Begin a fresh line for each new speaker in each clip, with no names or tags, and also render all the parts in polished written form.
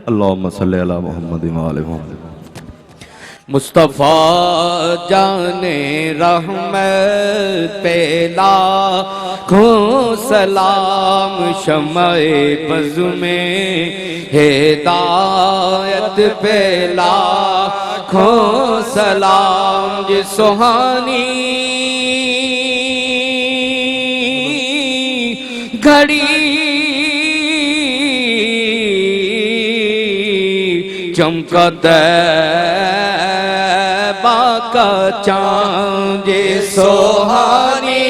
اللہم صلی علی محمد وآل محمد۔
مصطفیٰ جان رحمت پہ لاکھوں سلام، شمع بز میں ہدایت پہ لاکھوں سلام، جس سہانی گھڑی چمکا طیبہ کا چاند، جس سہانی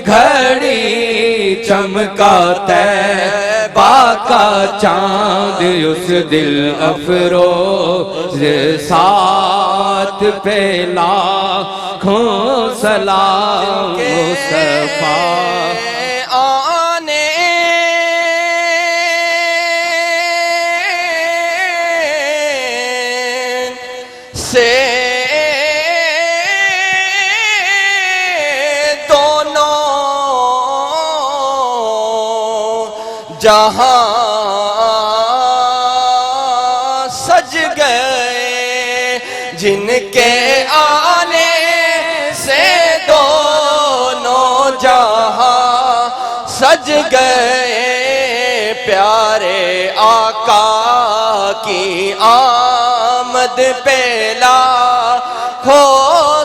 گھڑی چمکا طیبہ کا چاند، اس دل افروز ساتھ پہ لاکھوں سلام، مصطفیٰ
سے دونوں جہاں سج گئے، جن کے آنے سے دونوں جہاں سج گئے، پیارے آقا کی آمد پہ لاکھوں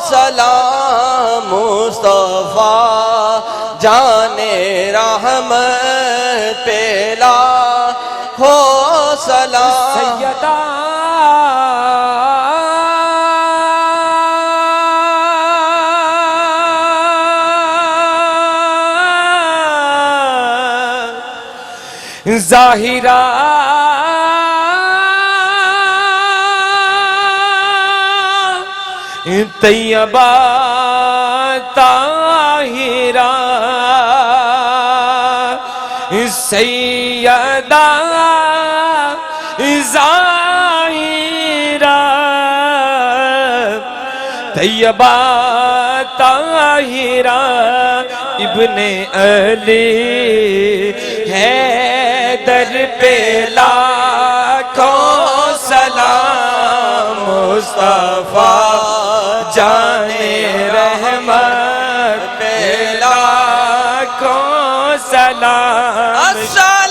سلام، مصطفیٰ جان رحمت پہ لاکھوں سلام،
سیدہ ظاہرہ طیبہ طاہرہ، سیدہ ظاہرہ طیبہ طاہرہ، ابن علی حیدر پہ لاکھوں سلام، مصطفیٰ جان رحمت پہ لاکھوں سلام،
السلام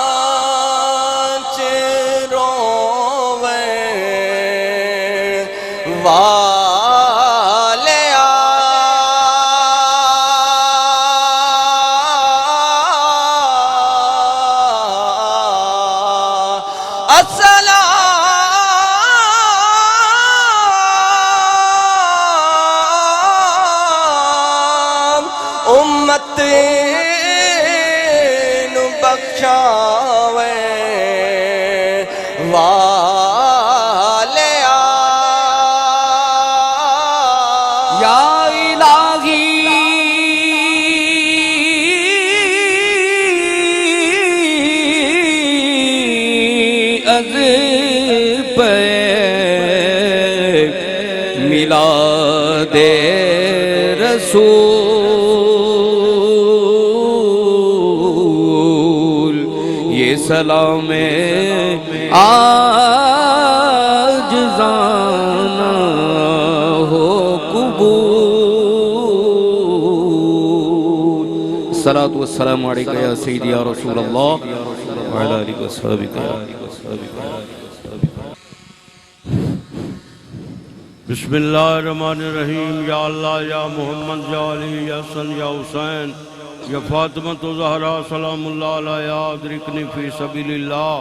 غاران چروے السلام امت نو بخشاوے والیا،
یا الہی از پہ میلاد رسول، یہ سلام عاجزانہ ہو قبول۔ الصلاة والسلام علیکہ یا سیدی یا رسول اللہ وعلی آلہ وصحبہ۔
بسم اللہ الرحمن الرحیم، یا اللہ یا محمد یا علی یا حسن یا حسین یا فاطمہ تو زہرا سلام اللہ علیہ ادرکنی فی سبیل اللہ۔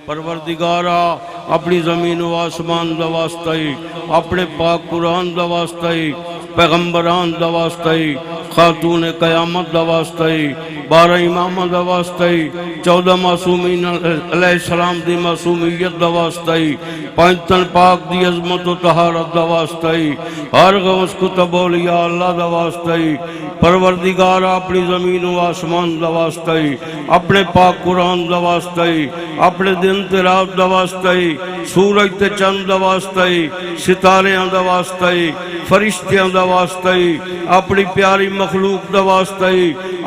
پروردگارا اپنی زمین و آسمان دا واسطہ، اپنے پاک قرآن دا واسطہ، پیغمبران دا واسطہ، خاتون قیامت دا واسطہ 12 امامہ دا واسطہ 14 معصومین علیہ السلام دی معصومیت دا واسطہ 5 تن پاک دی عظمت و طہارت دا واسطہ ہر غوث کتب اولیاء اللہ دا واسطہ پروردگار اپنی زمین و آسمان دا واسطہ اپنے پاک قرآن دا واسطہ اپنے دن تے رات دا واسطہ سورج تے چند دا واسطہ ستاریاں دا واسطہ فرشتیاں دا واسطہ اپنی پیاری مخلوق دا واسطہ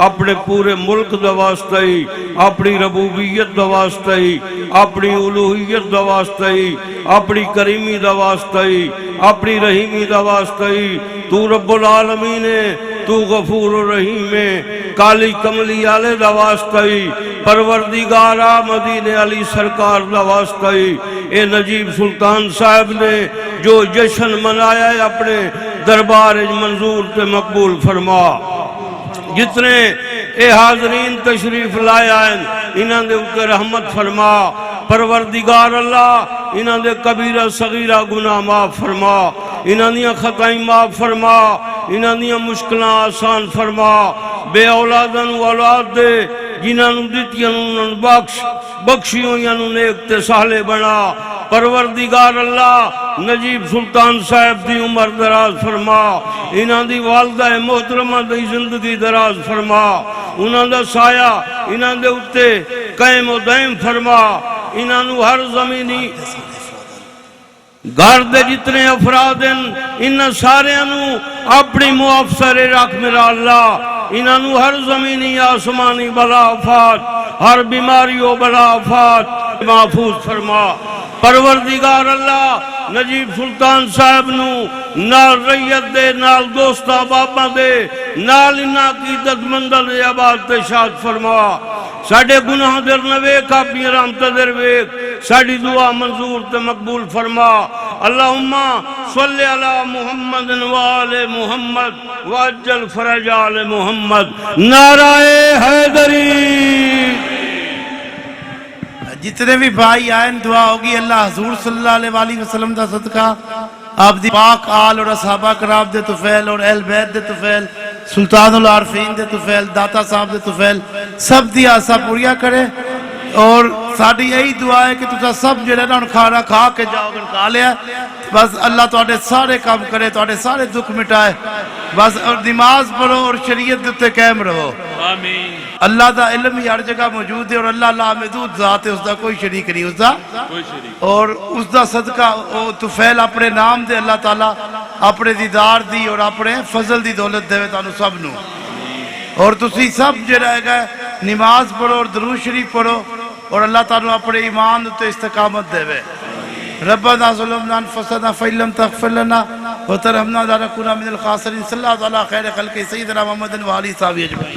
اپنے پورے ملک دا واسطہ اپنی ربوبیت دا واسطہ اپنی الوہیت دا واسطہ اپنی کریمی دا واسطہ اپنی رحیمی دا واسطہ تو رب العالمین ہے تو غفور و رحیم ہے کالی کملی آلے دا واسطہ پروردگارہ مدینہ علی سرکار دا واسطہ اے نجیب سلطان صاحب نے جو جشن منایا ہے اپنے دربار منظور تے مقبول فرما جتنے اے حاضرین تشریف لائے آئیں انہاں دے اوپر رحمت فرما پروردگار اللہ انہاں دے کبیرہ صغیرہ گناہ معاف فرما انہاں دیاں خطائیں معاف فرما انہاں دیاں مشکلیں آسان فرما بے اولادن و اولاد دے جنہاں نو دتیاں نو بخش بخشیوں یا نو نیک تے صالح بنا پروردگار اللہ نجیب سلطان صاحب دی عمر دراز فرما انہاں دی والدہ محترمہ دی زندگی دراز فرما انہاں دا سایہ انہاں دے اتے قائم و دائم فرما انہاں نو ہر زمینی گھر دے جتنے افراد ہیں انہاں سارے انہوں اپنی معافسر رکھ میرا اللہ انہاں نو ہر زمینی آسمانی بلا آفات ہر بیماری و بلا آفات محفوظ فرما پروردگار اللہ نجیب سلطان صاحب نو نال ریت دے نال دوستا بابا دے نال انہاں کی ددمندل عباد تے شاد فرما ساڑھے گناہ در نویک اپنی رحمت در ویک ساڑھی دعا منظور تے مقبول فرما اللہم صلی علی محمد و آل محمد وعجل فرج آل محمد نعرہ حیدری
جتنے بھی بھائی آئیں دعا ہوگی اللہ حضور صلی اللہ علیہ وسلم دا صدقہ آپ دی پاک آل اور اصحابہ کرام دے توفیل اور اہل بیت دے توفیل سلطان العارفین دے توفیل داتا صاحب دے توفیل سب دی آسا پوریا کرے اور ساڑھی یہی دعا ہے کہ تُسا سب جڑے نا کھانا کھا کے جاؤ گن کھا لیا بس اللہ تواڈے سارے کام کرے تواڈے سارے دکھ مٹائے بس اور نماز پڑھو اور شریعت دیتے قائم رہو
آمین
اللہ دا علم ہی ہر جگہ موجود ہے اور اللہ لامحدود ذات ہے اس دا کوئی شریک نہیں اس دا اور اس دا صدقہ توفیل اپنے نام دے اللہ تعالیٰ اپنے دیدار دی اور اپنے فضل دی دولت دے تانو سب نو اور تسی سب جو رہ گئے نماز پڑھو اور درود شریف پڑھو اور اللہ تعالیٰ اپنے ایمان تے استقامت دے ربنا ظلمنا انفسنا فإن لم تغفر لنا وترحمنا لنكونن من الخاسرين صلی اللہ علیہ خیر خلق سیدنا محمد و آلہ وصحبہ اجمعین